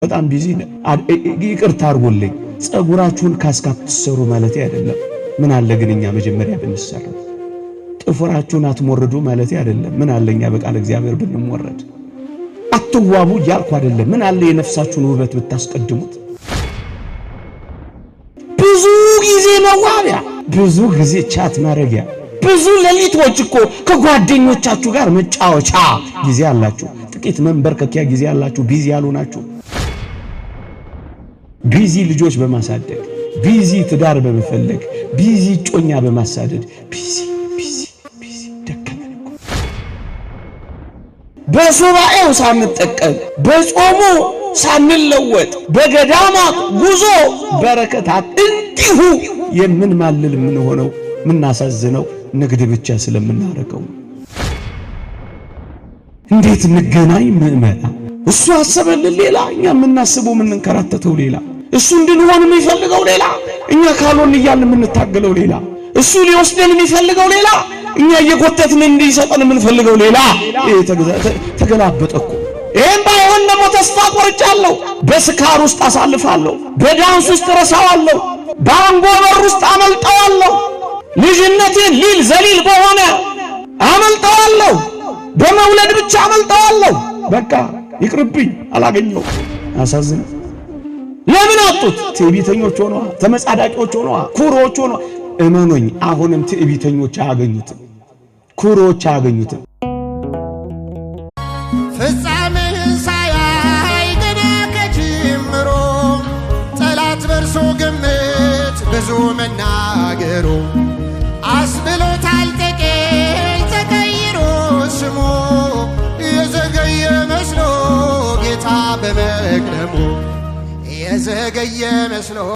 በጣም ቢዚ ነው። ይቅርታ አድርጉልኝ። ጸጉራችሁን ካስካት ትሰሩ ማለት አይደለም። ምን አለ ግን እኛ መጀመሪያ ብንሰራ። ጥፍራችሁን አትሞርዱ ማለት አይደለም። ምን አለኛ በቃል እግዚአብሔር ብንሞረድ። አትዋቡ ያልኩ አይደለም። ምን አለ የነፍሳችሁን ውበት ብታስቀድሙት። ብዙ ጊዜ መዋቢያ፣ ብዙ ጊዜ ቻት ማረጊያ፣ ብዙ ሌሊቶች እኮ ከጓደኞቻችሁ ጋር መጫወቻ ጊዜ አላችሁ። ጥቂት መንበርከኪያ ጊዜ አላችሁ። ቢዚ ያሉናችሁ ቢዚ ልጆች በማሳደግ ቢዚ ትዳር በመፈለግ ቢዚ ጮኛ በማሳደድ ቢዚ ደከመን እኮ። በሱባኤው ሳንጠቀም በጾሙ ሳንለወጥ በገዳማት ጉዞ በረከታት እንዲሁ የምንማልል ምን ሆነው ምናሳዝነው ንግድ ብቻ ስለምናረገው። እንዴት እንገናኝ ምእመና? እሱ አሰበልን ሌላ፣ እኛ የምናስበው የምንከራተተው ሌላ። እሱ እንድንሆን የሚፈልገው ሌላ፣ እኛ ካልሆን እያልን የምንታገለው ሌላ። እሱ ሊወስደን የሚፈልገው ሌላ፣ እኛ እየጎተትን እንዲሰጠን የምንፈልገው ሌላ። ተገላበጠ እኮ። ይሄን ባይሆን ደግሞ ተስፋ ቆርጫለሁ። በስካር ውስጥ አሳልፋለሁ፣ በዳንስ ውስጥ ረሳዋለሁ፣ በአንጎበር ውስጥ አመልጠዋለሁ። ልጅነቴን ሊል ዘሊል በሆነ አመልጠዋለሁ፣ በመውለድ ብቻ አመልጠዋለሁ። በቃ ይቅርብኝ፣ አላገኘው። አሳዝን። ለምን አጡት? ትዕቢተኞች ሆነዋ፣ ተመጻዳቂዎች ሆነዋ፣ ኩሮዎች ሆነዋ። እመኑኝ፣ አሁንም ትዕቢተኞች አያገኙትም፣ ኩሮዎች አያገኙትም። ፍጻሜህን ሳያይ ገና ከጅምሮ ጠላት በርሶ ግምት ብዙ መናገሩ አስብሎታል ጥቂት ተቀይሮ ስሙ የዘገየ መስሎ ጌታ በመቅደሙ የዘገየ መስሎ